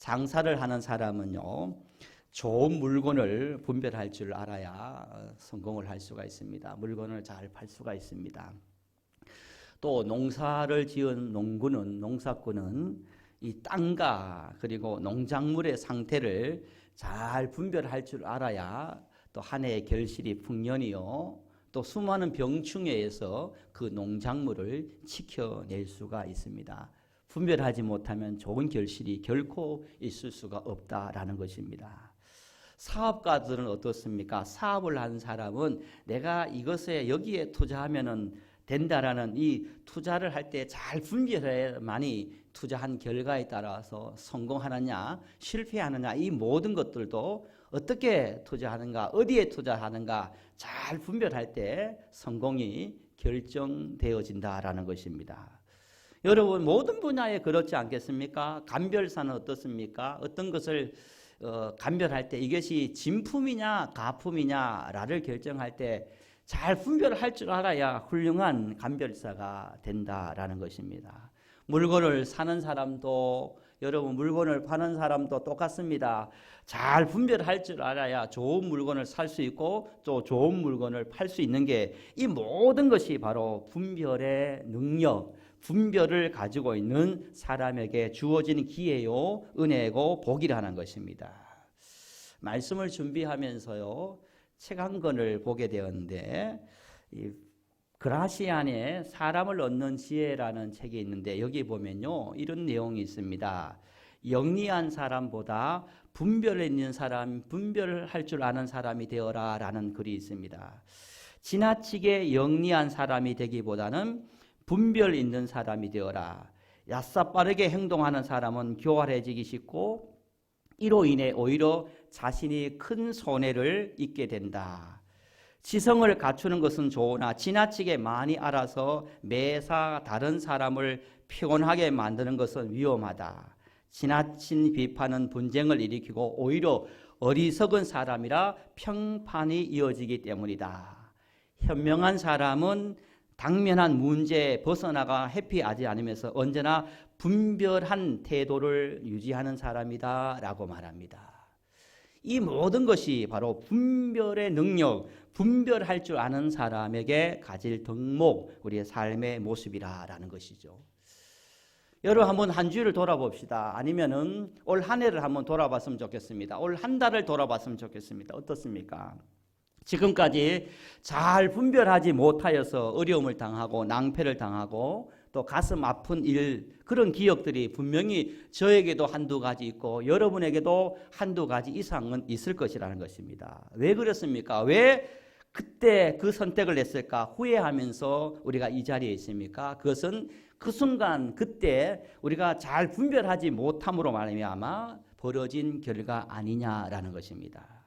장사를 하는 사람은요, 좋은 물건을 분별할 줄 알아야 성공을 할 수가 있습니다. 물건을 잘 팔 수가 있습니다. 또 농사를 지은 농사꾼은 이 땅과 그리고 농작물의 상태를 잘 분별할 줄 알아야 또 한 해의 결실이 풍년이요, 또 수많은 병충해에 의해서 그 농작물을 지켜낼 수가 있습니다. 분별하지 못하면 좋은 결실이 결코 있을 수가 없다라는 것입니다. 사업가들은 어떻습니까? 사업을 한 사람은 내가 이것에 여기에 투자하면은 된다라는 이 투자를 할 때 잘 분별해야만이 투자한 결과에 따라서 성공하느냐 실패하느냐 이 모든 것들도 어떻게 투자하는가 어디에 투자하는가 잘 분별할 때 성공이 결정되어진다라는 것입니다. 여러분 모든 분야에 그렇지 않겠습니까? 감별사는 어떻습니까? 어떤 것을 감별할 때 이것이 진품이냐 가품이냐를 결정할 때 잘 분별할 줄 알아야 훌륭한 감별사가 된다라는 것입니다. 물건을 사는 사람도 여러분 물건을 파는 사람도 똑같습니다. 잘 분별할 줄 알아야 좋은 물건을 살 수 있고 또 좋은 물건을 팔 수 있는 게 이 모든 것이 바로 분별의 능력, 분별을 가지고 있는 사람에게 주어진 기회요, 은혜고 복이라는 것입니다. 말씀을 준비하면서요, 책 한 권을 보게 되었는데 그라시안의 사람을 얻는 지혜라는 책이 있는데 여기 보면요 이런 내용이 있습니다. 영리한 사람보다 분별 있는 사람, 분별할 줄 아는 사람이 되어라 라는 글이 있습니다. 지나치게 영리한 사람이 되기보다는 분별 있는 사람이 되어라. 얕사 빠르게 행동하는 사람은 교활해지기 쉽고 이로 인해 오히려 자신이 큰 손해를 입게 된다. 지성을 갖추는 것은 좋으나 지나치게 많이 알아서 매사 다른 사람을 피곤하게 만드는 것은 위험하다. 지나친 비판은 분쟁을 일으키고 오히려 어리석은 사람이라 평판이 이어지기 때문이다. 현명한 사람은 당면한 문제에 벗어나가 회피하지 않으면서 언제나 분별한 태도를 유지하는 사람이다 라고 말합니다. 이 모든 것이 바로 분별의 능력, 분별할 줄 아는 사람에게 가질 덕목, 우리의 삶의 모습이라는 것이죠. 여러분 한번 한 주를 돌아봅시다. 아니면은 올 한 해를 한번 돌아봤으면 좋겠습니다. 올 한 달을 돌아봤으면 좋겠습니다. 어떻습니까? 지금까지 잘 분별하지 못하여서 어려움을 당하고 낭패를 당하고 또 가슴 아픈 일, 그런 기억들이 분명히 저에게도 한두 가지 있고 여러분에게도 한두 가지 이상은 있을 것이라는 것입니다. 왜 그렇습니까? 왜 그때 그 선택을 했을까? 후회하면서 우리가 이 자리에 있습니까? 그것은 그 순간 그때 우리가 잘 분별하지 못함으로 말미암아 벌어진 결과 아니냐라는 것입니다.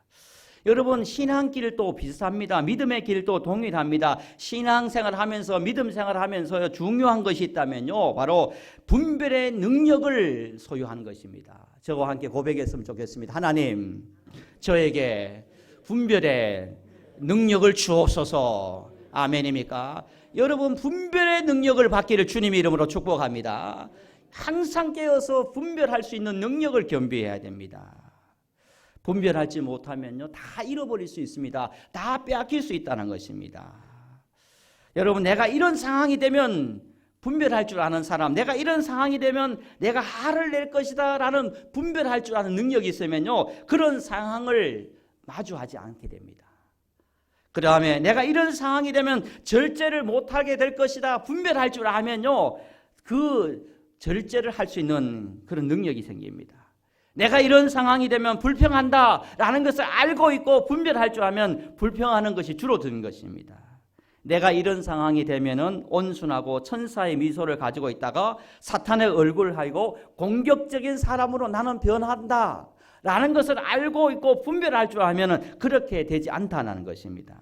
여러분 신앙길도 비슷합니다. 믿음의 길도 동일합니다. 신앙생활을 하면서 믿음생활을 하면서 중요한 것이 있다면요, 바로 분별의 능력을 소유하는 것입니다. 저와 함께 고백했으면 좋겠습니다. 하나님, 저에게 분별의 능력을 주옵소서. 아멘입니까? 여러분 분별의 능력을 받기를 주님의 이름으로 축복합니다. 항상 깨어서 분별할 수 있는 능력을 겸비해야 됩니다. 분별하지 못하면요 다 잃어버릴 수 있습니다. 다 빼앗길 수 있다는 것입니다. 여러분 내가 이런 상황이 되면 분별할 줄 아는 사람, 내가 이런 상황이 되면 내가 화를 낼 것이다 라는 분별할 줄 아는 능력이 있으면요 그런 상황을 마주하지 않게 됩니다. 그 다음에 내가 이런 상황이 되면 절제를 못하게 될 것이다 분별할 줄 알면요 그 절제를 할 수 있는 그런 능력이 생깁니다. 내가 이런 상황이 되면 불평한다라는 것을 알고 있고 분별할 줄 알면 불평하는 것이 줄어드는 것입니다. 내가 이런 상황이 되면은 온순하고 천사의 미소를 가지고 있다가 사탄의 얼굴을 하고 공격적인 사람으로 나는 변한다라는 것을 알고 있고 분별할 줄 알면은 그렇게 되지 않다는 것입니다.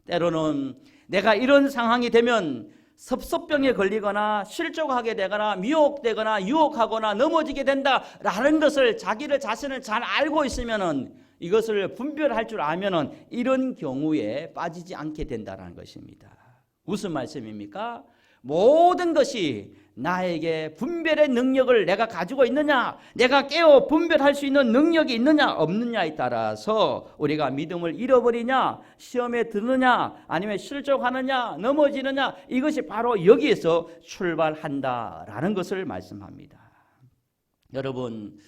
때로는 내가 이런 상황이 되면 섭섭병에 걸리거나 실족하게 되거나 미혹되거나 유혹하거나 넘어지게 된다라는 것을 자기를 자신을 잘 알고 있으면은 이것을 분별할 줄 알면은 이런 경우에 빠지지 않게 된다는 것입니다. 무슨 말씀입니까? 모든 것이 나에게 분별의 능력을 내가 가지고 있느냐, 내가 깨어 분별할 수 있는 능력이 있느냐 없느냐에 따라서 우리가 믿음을 잃어버리냐, 시험에 드느냐, 아니면 실족하느냐, 넘어지느냐, 이것이 바로 여기에서 출발한다라는 것을 말씀합니다. 여러분,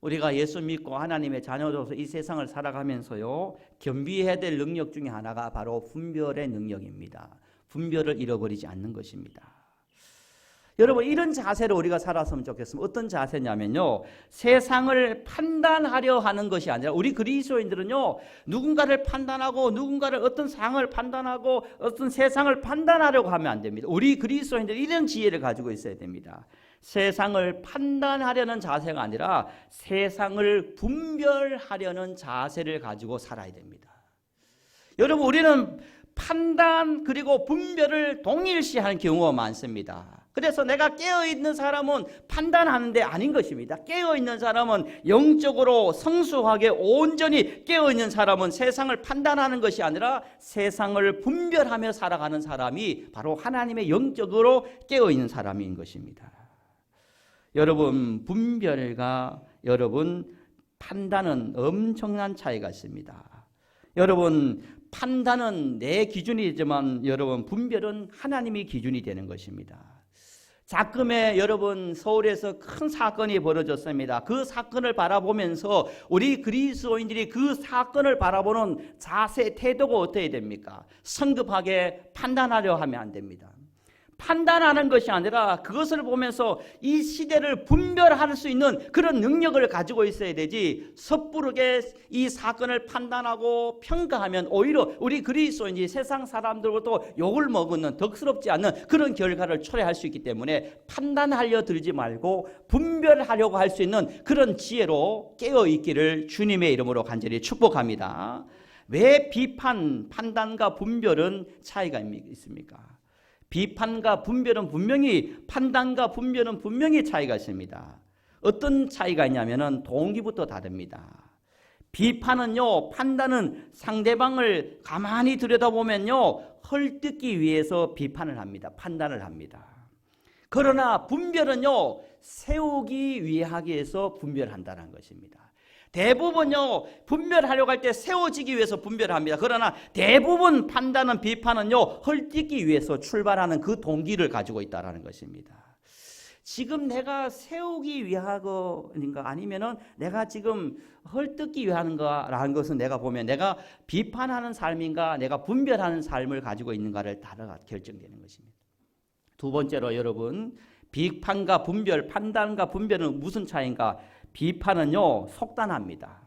우리가 예수 믿고 하나님의 자녀로서 이 세상을 살아가면서요, 겸비해야 될 능력 중에 하나가 바로 분별의 능력입니다. 분별을 잃어버리지 않는 것입니다. 여러분, 이런 자세로 우리가 살았으면 좋겠습니다. 어떤 자세냐면요, 세상을 판단하려 하는 것이 아니라, 우리 그리스도인들은요, 누군가를 판단하고 누군가를 어떤 상을 판단하고 어떤 세상을 판단하려고 하면 안 됩니다. 우리 그리스도인들 이런 지혜를 가지고 있어야 됩니다. 세상을 판단하려는 자세가 아니라 세상을 분별하려는 자세를 가지고 살아야 됩니다. 여러분, 우리는 판단 그리고 분별을 동일시하는 경우가 많습니다. 그래서 내가 깨어있는 사람은 판단하는데 아닌 것입니다. 깨어있는 사람은 영적으로 성숙하게 온전히 깨어있는 사람은 세상을 판단하는 것이 아니라 세상을 분별하며 살아가는 사람이 바로 하나님의 영적으로 깨어있는 사람인 것입니다. 여러분, 분별과 여러분 판단은 엄청난 차이가 있습니다. 여러분, 판단은 내 기준이지만 여러분 분별은 하나님의 기준이 되는 것입니다. 작금에 여러분 서울에서 큰 사건이 벌어졌습니다. 그 사건을 바라보면서 우리 그리스도인들이 그 사건을 바라보는 자세, 태도가 어떻게 됩니까? 성급하게 판단하려 하면 안 됩니다. 판단하는 것이 아니라 그것을 보면서 이 시대를 분별할 수 있는 그런 능력을 가지고 있어야 되지, 섣부르게 이 사건을 판단하고 평가하면 오히려 우리 그리스도인이 세상 사람들로부터 욕을 먹는, 덕스럽지 않는 그런 결과를 초래할 수 있기 때문에 판단하려 들지 말고 분별하려고 할 수 있는 그런 지혜로 깨어있기를 주님의 이름으로 간절히 축복합니다. 왜 비판, 판단과 분별은 차이가 있습니까? 비판과 분별은 분명히, 판단과 분별은 분명히 차이가 있습니다. 어떤 차이가 있냐면은 동기부터 다릅니다. 비판은요, 판단은 상대방을 가만히 들여다보면요, 헐뜯기 위해서 비판을 합니다. 판단을 합니다. 그러나 분별은요, 세우기 위하기 위해서 분별한다는 것입니다. 대부분요, 분별하려고 할 때 세워지기 위해서 분별합니다. 그러나 대부분 판단은, 비판은요, 헐뜯기 위해서 출발하는 그 동기를 가지고 있다는 것입니다. 지금 내가 세우기 위하는가 아니면은 내가 지금 헐뜯기 위하는가라는 것은 내가 보면 내가 비판하는 삶인가 내가 분별하는 삶을 가지고 있는가를 따라 결정되는 것입니다. 두 번째로 여러분, 비판과 분별, 판단과 분별은 무슨 차이인가? 비판은요, 속단합니다.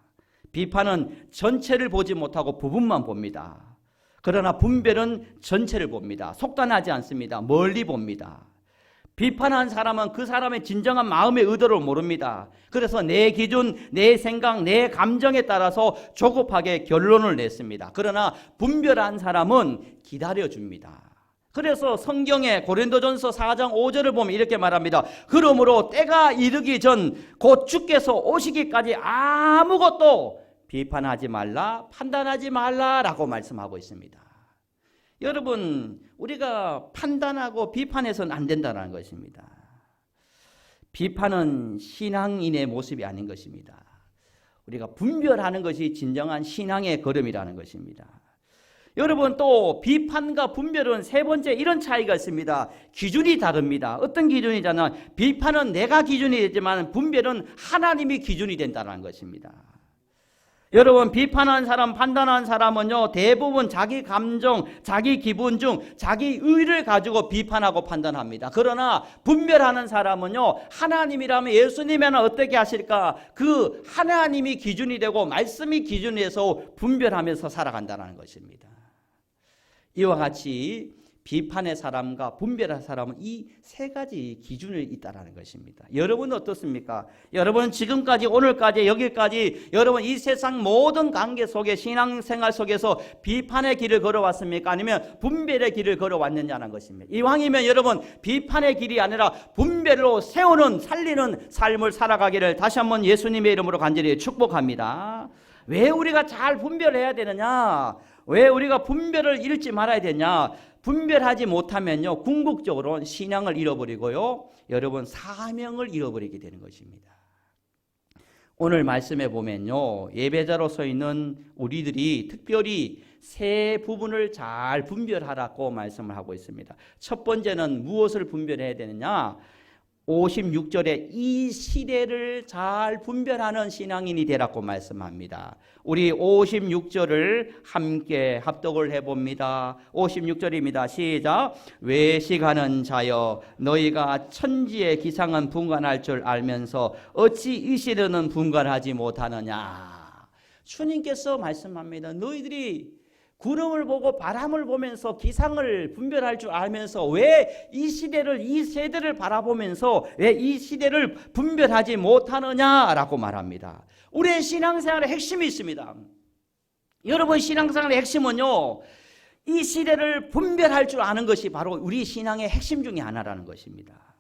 비판은 전체를 보지 못하고 부분만 봅니다. 그러나 분별은 전체를 봅니다. 속단하지 않습니다. 멀리 봅니다. 비판한 사람은 그 사람의 진정한 마음의 의도를 모릅니다. 그래서 내 기준, 내 생각, 내 감정에 따라서 조급하게 결론을 냈습니다. 그러나 분별한 사람은 기다려줍니다. 그래서 성경에 고린도전서 4장 5절을 보면 이렇게 말합니다. 그러므로 때가 이르기 전 곧 주께서 오시기까지 아무것도 비판하지 말라, 판단하지 말라라고 말씀하고 있습니다. 여러분, 우리가 판단하고 비판해서는 안 된다는 것입니다. 비판은 신앙인의 모습이 아닌 것입니다. 우리가 분별하는 것이 진정한 신앙의 걸음이라는 것입니다. 여러분, 또 비판과 분별은 세 번째 이런 차이가 있습니다. 기준이 다릅니다. 어떤 기준이잖아. 비판은 내가 기준이 되지만 분별은 하나님이 기준이 된다는 것입니다. 여러분, 비판한 사람, 판단한 사람은요, 대부분 자기 감정, 자기 기분 중 자기 의를 가지고 비판하고 판단합니다. 그러나 분별하는 사람은요, 하나님이라면 예수님이면 어떻게 하실까? 그 하나님이 기준이 되고 말씀이 기준이 돼서 분별하면서 살아간다는 것입니다. 이와 같이 비판의 사람과 분별의 사람은 이 세 가지 기준이 있다는 것입니다. 여러분은 어떻습니까? 여러분 지금까지, 오늘까지, 여기까지 여러분 이 세상 모든 관계 속에, 신앙생활 속에서 비판의 길을 걸어왔습니까? 아니면 분별의 길을 걸어왔느냐는 것입니다. 이왕이면 여러분 비판의 길이 아니라 분별로 세우는, 살리는 삶을 살아가기를 다시 한번 예수님의 이름으로 간절히 축복합니다. 왜 우리가 잘 분별해야 되느냐? 왜 우리가 분별을 잃지 말아야 되냐? 분별하지 못하면요, 궁극적으로 신앙을 잃어버리고요, 여러분 사명을 잃어버리게 되는 것입니다. 오늘 말씀에 보면요, 예배자로서 있는 우리들이 특별히 세 부분을 잘 분별하라고 말씀을 하고 있습니다. 첫 번째는 무엇을 분별해야 되느냐? 56절에 이 시대를 잘 분별하는 신앙인이 되라고 말씀합니다. 우리 56절을 함께 합독을 해봅니다. 56절입니다. 시작. 외식하는 자여, 너희가 천지의 기상은 분간할 줄 알면서 어찌 이 시대는 분간하지 못하느냐. 주님께서 말씀합니다. 너희들이 구름을 보고 바람을 보면서 기상을 분별할 줄 알면서 왜 이 시대를, 이 세대를 바라보면서 왜 이 시대를 분별하지 못하느냐라고 말합니다. 우리의 신앙생활의 핵심이 있습니다. 여러분, 신앙생활의 핵심은요, 이 시대를 분별할 줄 아는 것이 바로 우리 신앙의 핵심 중에 하나라는 것입니다.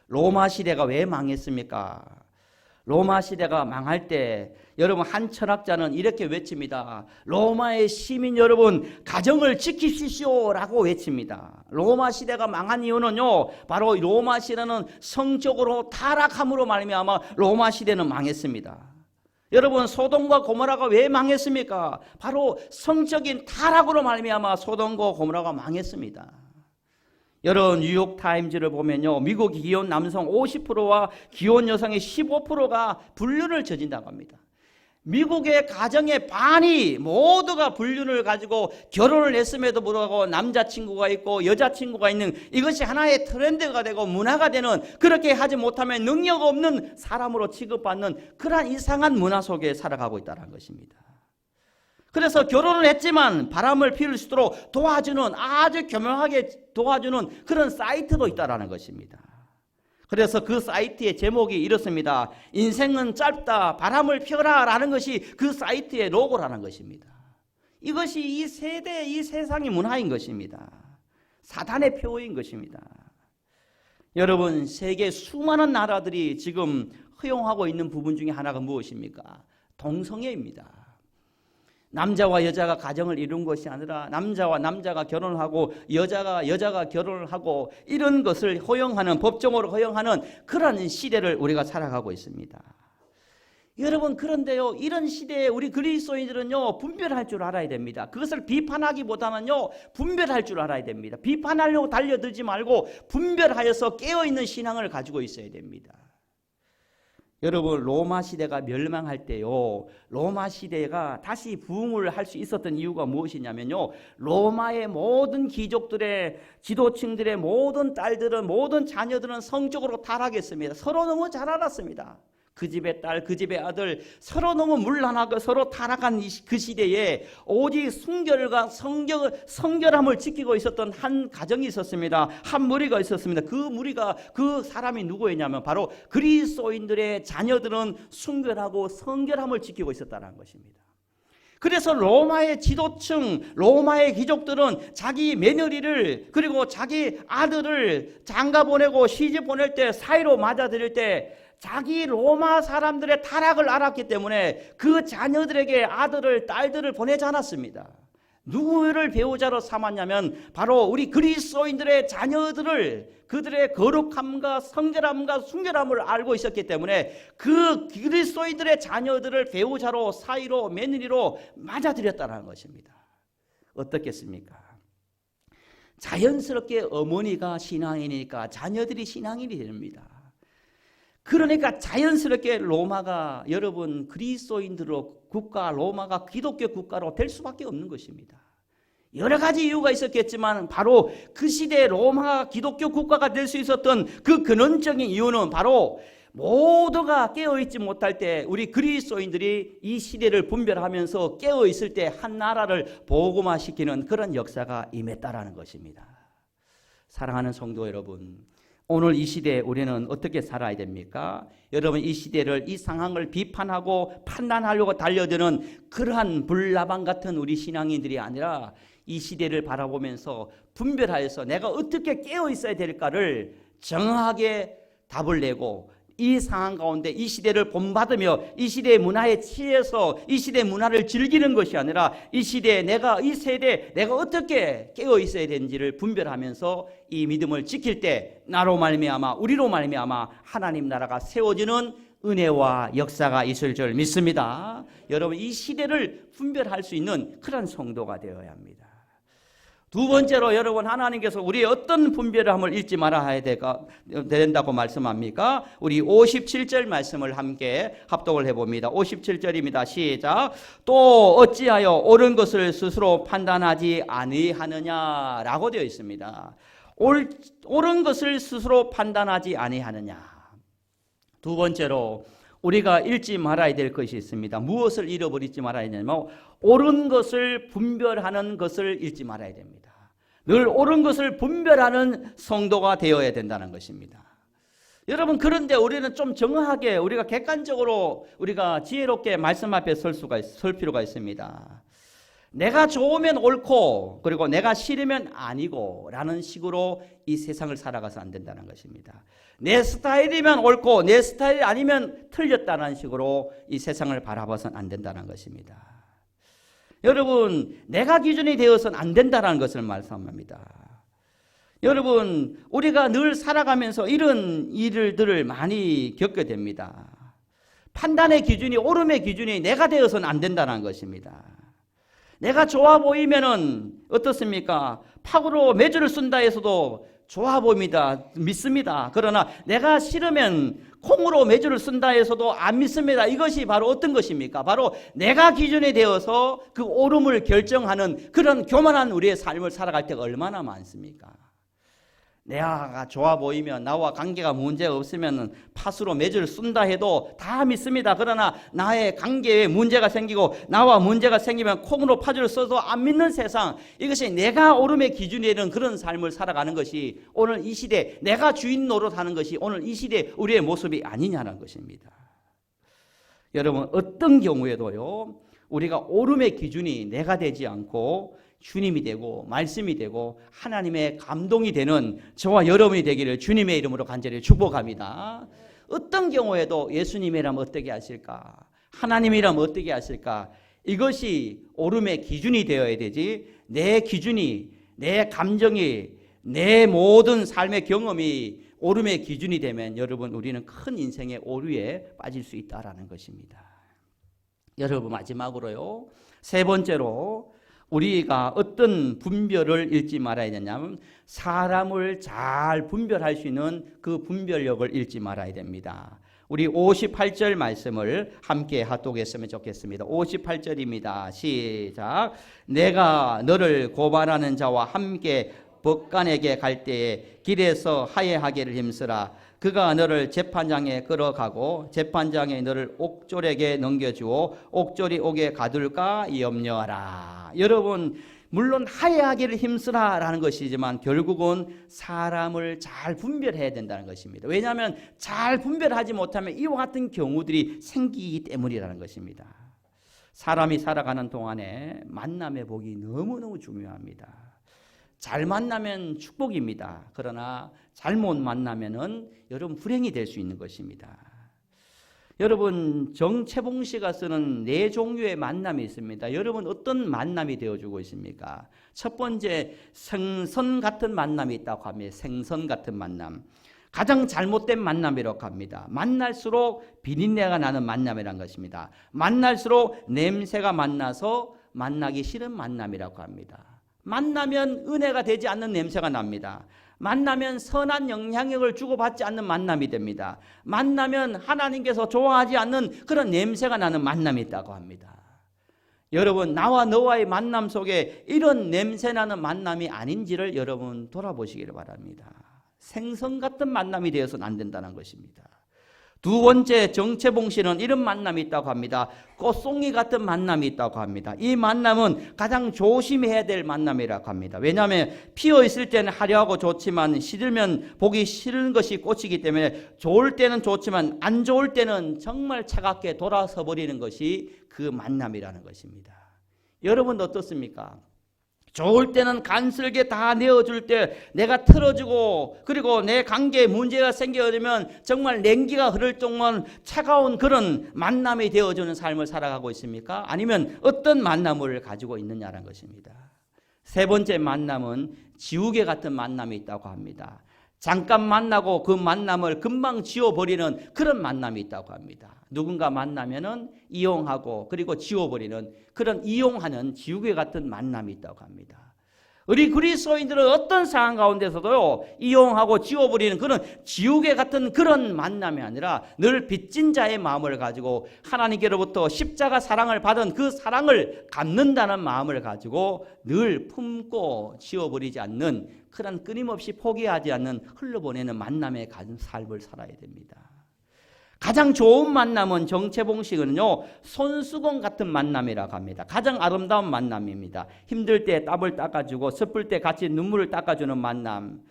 로마 시대가 왜 망했습니까? 로마 시대가 망할 때 여러분, 한 철학자는 이렇게 외칩니다. 로마의 시민 여러분, 가정을 지키십시오 라고 외칩니다. 로마 시대가 망한 이유는요, 바로 로마 시대는 성적으로 타락함으로 말미암아 로마 시대는 망했습니다. 여러분, 소돔과 고모라가 왜 망했습니까? 바로 성적인 타락으로 말미암아 소돔과 고모라가 망했습니다. 여러분, 뉴욕타임즈를 보면요, 미국 기혼 남성 50%와 기혼 여성의 15%가 불륜을 저진다고 합니다. 미국의 가정의 반이 모두가 불륜을 가지고 결혼을 했음에도 불구하고 남자친구가 있고 여자친구가 있는, 이것이 하나의 트렌드가 되고 문화가 되는, 그렇게 하지 못하면 능력 없는 사람으로 취급받는 그러한 이상한 문화 속에 살아가고 있다는 것입니다. 그래서 결혼을 했지만 바람을 피울 수 있도록 도와주는, 아주 교묘하게 도와주는 그런 사이트도 있다는 것입니다. 그래서 그 세이트의 제목이 이렇습니다. 인생은 짧다, 바람을 펴라 라는 것이 그 사이트의 로고라는 것입니다. 이것이 이 세대, 이 세상의 문화인 것입니다. 사단의 표어인 것입니다. 여러분, 세계 수많은 나라들이 지금 허용하고 있는 부분 중에 하나가 무엇입니까? 동성애입니다. 남자와 여자가 가정을 이룬 것이 아니라 남자와 남자가 결혼을 하고 여자가 결혼을 하고, 이런 것을 허용하는, 법정으로 허용하는 그런 시대를 우리가 살아가고 있습니다. 여러분, 그런데요, 이런 시대에 우리 그리스도인들은요, 분별할 줄 알아야 됩니다. 그것을 비판하기보다는요, 분별할 줄 알아야 됩니다. 비판하려고 달려들지 말고 분별하여서 깨어있는 신앙을 가지고 있어야 됩니다. 여러분, 로마 시대가 멸망할 때요, 로마 시대가 다시 부흥을 할 수 있었던 이유가 무엇이냐면요, 로마의 모든 귀족들의, 지도층들의 모든 딸들은, 모든 자녀들은 성적으로 타락했습니다. 서로 너무 잘 알았습니다. 그 집의 딸, 그 집의 아들, 서로 너무 문란하고 서로 타락한 그 시대에 오직 순결과 성결함을 지키고 있었던 한 가정이 있었습니다. 한 무리가 있었습니다. 그 무리가, 그 사람이 누구였냐면 바로 그리스도인들의 자녀들은 순결하고 성결함을 지키고 있었다는 것입니다. 그래서 로마의 지도층, 로마의 귀족들은 자기 며느리를, 그리고 자기 아들을 장가 보내고 시집 보낼 때, 사이로 맞아들일 때 자기 로마 사람들의 타락을 알았기 때문에 그 자녀들에게 아들을, 딸들을 보내지 않았습니다. 누구를 배우자로 삼았냐면 바로 우리 그리스도인들의 자녀들을, 그들의 거룩함과 성결함과 순결함을 알고 있었기 때문에 그 그리스도인들의 자녀들을 배우자로, 사이로, 며느리로 맞아들였다는 것입니다. 어떻겠습니까? 자연스럽게 어머니가 신앙인이니까 자녀들이 신앙인이 됩니다. 그러니까 자연스럽게 로마가, 여러분, 그리스도인들로 국가, 로마가 기독교 국가로 될 수밖에 없는 것입니다. 여러 가지 이유가 있었겠지만 바로 그 시대에 로마가 기독교 국가가 될 수 있었던 그 근원적인 이유는 바로 모두가 깨어있지 못할 때 우리 그리스도인들이 이 시대를 분별하면서 깨어있을 때 한 나라를 복음화시키는 그런 역사가 임했다라는 것입니다. 사랑하는 성도 여러분, 오늘 이 시대에 우리는 어떻게 살아야 됩니까? 여러분, 이 시대를, 이 상황을 비판하고 판단하려고 달려드는 그러한 불나방 같은 우리 신앙인들이 아니라 이 시대를 바라보면서 분별하여서 내가 어떻게 깨어 있어야 될까를 정확하게 답을 내고 이 상황 가운데 이 시대를 본받으며 이 시대의 문화에 취해서 이 시대의 문화를 즐기는 것이 아니라 이 시대에 내가 이 세대에 내가 어떻게 깨어 있어야 되는지를 분별하면서 이 믿음을 지킬 때 나로 말미암아 우리로 말미암아 하나님 나라가 세워지는 은혜와 역사가 있을 줄 믿습니다. 여러분 이 시대를 분별할 수 있는 그런 성도가 되어야 합니다. 두 번째로 여러분 하나님께서 우리의 어떤 분별함을 잃지 말아야 된다고 말씀합니까? 우리 57절 말씀을 함께 합독을 해봅니다. 57절입니다. 시작. 또 어찌하여 옳은 것을 스스로 판단하지 아니하느냐라고 되어 있습니다. 옳은 것을 스스로 판단하지 아니하느냐. 두 번째로 우리가 잃지 말아야 될 것이 있습니다. 무엇을 잃어버리지 말아야 되냐면 옳은 것을 분별하는 것을 잃지 말아야 됩니다. 늘 옳은 것을 분별하는 성도가 되어야 된다는 것입니다. 여러분 그런데 우리는 좀 정확하게 우리가 객관적으로 우리가 지혜롭게 말씀 앞에 설 필요가 있습니다. 내가 좋으면 옳고 그리고 내가 싫으면 아니고 라는 식으로 이 세상을 살아가서 안 된다는 것입니다. 내 스타일이면 옳고 내 스타일이 아니면 틀렸다는 식으로 이 세상을 바라봐서는 안 된다는 것입니다. 여러분 내가 기준이 되어서는 안 된다는 것을 말씀합니다. 여러분 우리가 늘 살아가면서 이런 일들을 많이 겪게 됩니다. 판단의 기준이 옳음의 기준이 내가 되어서는 안 된다는 것입니다. 내가 좋아 보이면은 어떻습니까? 팍으로 매주를 쓴다 해서도 좋아 보입니다. 믿습니다. 그러나 내가 싫으면 콩으로 매주를 쓴다 해서도 안 믿습니다. 이것이 바로 어떤 것입니까? 바로 내가 기준이 되어서 그 옳음을 결정하는 그런 교만한 우리의 삶을 살아갈 때가 얼마나 많습니까? 내가 좋아 보이면 나와 관계가 문제가 없으면 팥으로 매주를 쓴다 해도 다 믿습니다. 그러나 나의 관계에 문제가 생기고 나와 문제가 생기면 콩으로 파주를 써도 안 믿는 세상, 이것이 내가 옳음의 기준이 되는 그런 삶을 살아가는 것이 오늘 이 시대 내가 주인 노릇하는 것이 오늘 이 시대 우리의 모습이 아니냐는 것입니다. 여러분 어떤 경우에도요 우리가 옳음의 기준이 내가 되지 않고 주님이 되고 말씀이 되고 하나님의 감동이 되는 저와 여러분이 되기를 주님의 이름으로 간절히 축복합니다. 어떤 경우에도 예수님이라면 어떻게 하실까? 하나님이라면 어떻게 하실까? 이것이 옳음의 기준이 되어야 되지 내 기준이 내 감정이 내 모든 삶의 경험이 옳음의 기준이 되면 여러분 우리는 큰 인생의 오류에 빠질 수 있다는 것입니다. 여러분 마지막으로요 세 번째로 우리가 어떤 분별을 잃지 말아야 되냐면 사람을 잘 분별할 수 있는 그 분별력을 잃지 말아야 됩니다. 우리 58절 말씀을 함께 합독했으면 좋겠습니다. 58절입니다. 시작. 내가 너를 고발하는 자와 함께 법관에게 갈 때에 길에서 하회하기를 힘쓰라. 그가 너를 재판장에 끌어가고 재판장이 너를 옥졸에게 넘겨주어 옥졸이 옥에 가둘까 염려하라. 여러분 물론 하회하기를 힘쓰라라는 것이지만 결국은 사람을 잘 분별해야 된다는 것입니다. 왜냐하면 잘 분별하지 못하면 이와 같은 경우들이 생기기 때문이라는 것입니다. 사람이 살아가는 동안에 만남의 복이 너무너무 중요합니다. 잘 만나면 축복입니다. 그러나 잘못 만나면은 여러분 불행이 될 수 있는 것입니다. 여러분 정채봉 씨가 쓰는 4종류의 만남이 있습니다. 여러분 어떤 만남이 되어주고 있습니까? 첫 번째 생선 같은 만남이 있다고 합니다. 생선 같은 만남. 가장 잘못된 만남이라고 합니다. 만날수록 비린내가 나는 만남이라는 것입니다. 만날수록 냄새가 만나서 만나기 싫은 만남이라고 합니다. 만나면 은혜가 되지 않는 냄새가 납니다. 만나면 선한 영향력을 주고받지 않는 만남이 됩니다. 만나면 하나님께서 좋아하지 않는 그런 냄새가 나는 만남이 있다고 합니다. 여러분 나와 너와의 만남 속에 이런 냄새나는 만남이 아닌지를 여러분 돌아보시기를 바랍니다. 생선 같은 만남이 되어서는 안 된다는 것입니다. 두 번째 정채봉 씨는 이런 만남이 있다고 합니다. 꽃송이 같은 만남이 있다고 합니다. 이 만남은 가장 조심해야 될 만남이라고 합니다. 왜냐하면 피어 있을 때는 화려하고 좋지만 시들면 보기 싫은 것이 꽃이기 때문에 좋을 때는 좋지만 안 좋을 때는 정말 차갑게 돌아서 버리는 것이 그 만남이라는 것입니다. 여러분 어떻습니까? 좋을 때는 간슬게 다 내어줄 때 내가 틀어주고, 그리고 내 관계에 문제가 생겨지면 정말 냉기가 흐를 정도로 차가운 그런 만남이 되어주는 삶을 살아가고 있습니까? 아니면 어떤 만남을 가지고 있느냐는 것입니다. 세 번째 만남은 지우개 같은 만남이 있다고 합니다. 잠깐 만나고 그 만남을 금방 지워버리는 그런 만남이 있다고 합니다. 누군가 만나면은 이용하고 그리고 지워버리는 그런 이용하는 지우개 같은 만남이 있다고 합니다. 우리 그리스도인들은 어떤 상황 가운데서도 이용하고 지워버리는 그런 지우개 같은 그런 만남이 아니라 늘 빚진 자의 마음을 가지고 하나님께로부터 십자가 사랑을 받은 그 사랑을 갚는다는 마음을 가지고 늘 품고 지워버리지 않는, 그런 끊임없이 포기하지 않는 흘러보내는 만남의 삶을 살아야 됩니다. 가장 좋은 만남은 정체봉식은요, 손수건 같은 만남이라고 합니다. 가장 아름다운 만남입니다. 힘들 때 땀을 닦아주고 슬플 때 같이 눈물을 닦아주는 만남,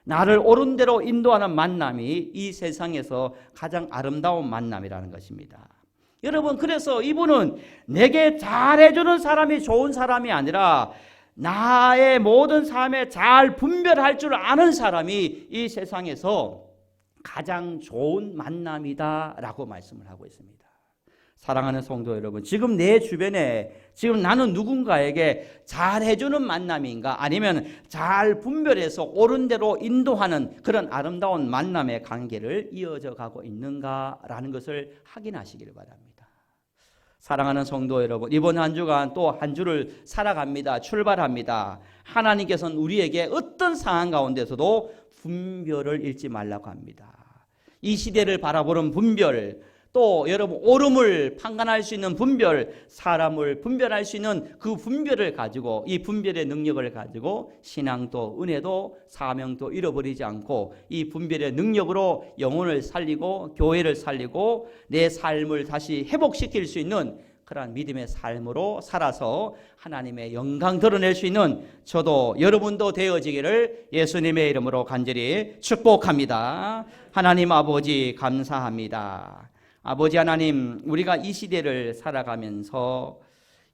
나를 옳은 대로 인도하는 만남이 이 세상에서 가장 아름다운 만남이라는 것입니다. 여러분, 그래서 이분은 내게 잘해주는 사람이 좋은 사람이 아니라 나의 모든 삶에 잘 분별할 줄 아는 사람이 이 세상에서 가장 좋은 만남이다라고 말씀을 하고 있습니다. 사랑하는 성도 여러분, 지금 내 주변에 지금 나는 누군가에게 잘해주는 만남인가, 아니면 잘 분별해서 옳은 대로 인도하는 그런 아름다운 만남의 관계를 이어져 가고 있는가라는 것을 확인하시기를 바랍니다. 사랑하는 성도 여러분, 이번 한 주간 또 한 주를 살아갑니다. 출발합니다. 하나님께서는 우리에게 어떤 상황 가운데서도 분별을 잃지 말라고 합니다. 이 시대를 바라보는 분별, 또 여러분 옳음을 판단할 수 있는 분별, 사람을 분별할 수 있는 그 분별을 가지고, 이 분별의 능력을 가지고 신앙도 은혜도 사명도 잃어버리지 않고 이 분별의 능력으로 영혼을 살리고 교회를 살리고 내 삶을 다시 회복시킬 수 있는 그러한 믿음의 삶으로 살아서 하나님의 영광 드러낼 수 있는 저도 여러분도 되어지기를 예수님의 이름으로 간절히 축복합니다. 하나님 아버지 감사합니다. 아버지 하나님, 우리가 이 시대를 살아가면서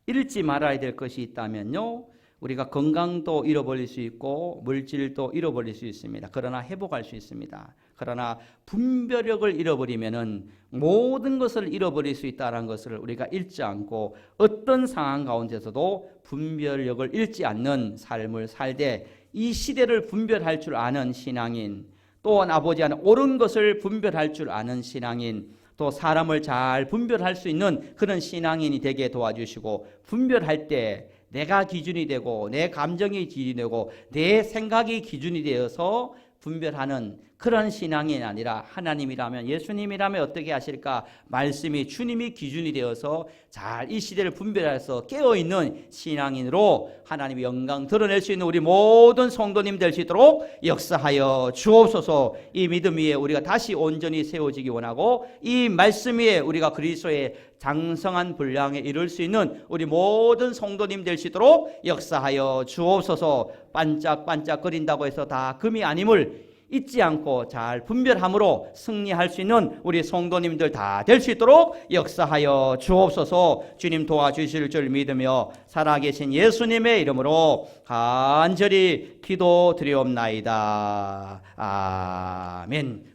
잃지 말아야 될 것이 있다면요, 우리가 건강도 잃어버릴 수 있고 물질도 잃어버릴 수 있습니다. 그러나 회복할 수 있습니다. 그러나 분별력을 잃어버리면은 모든 것을 잃어버릴 수 있다는 것을 우리가 잃지 않고 어떤 상황 가운데서도 분별력을 잃지 않는 삶을 살되 이 시대를 분별할 줄 아는 신앙인, 또한 아버지 하나님 옳은 것을 분별할 줄 아는 신앙인, 또 사람을 잘 분별할 수 있는 그런 신앙인이 되게 도와주시고, 분별할 때 내가 기준이 되고 내 감정이 기준이 되고 내 생각이 기준이 되어서 분별하는 그런 신앙이 아니라 하나님이라면, 예수님이라면 어떻게 하실까? 말씀이 주님이 기준이 되어서 잘 이 시대를 분별해서 깨어있는 신앙인으로 하나님의 영광 드러낼 수 있는 우리 모든 성도님 될 수 있도록 역사하여 주옵소서. 이 믿음 위에 우리가 다시 온전히 세워지기 원하고 이 말씀 위에 우리가 그리스도의 장성한 분량에 이룰 수 있는 우리 모든 성도님 될 수 있도록 역사하여 주옵소서. 반짝반짝거린다고 해서 다 금이 아님을 잊지 않고 잘 분별함으로 승리할 수 있는 우리 성도님들 다 될 수 있도록 역사하여 주옵소서. 주님 도와주실 줄 믿으며 살아계신 예수님의 이름으로 간절히 기도드리옵나이다. 아멘.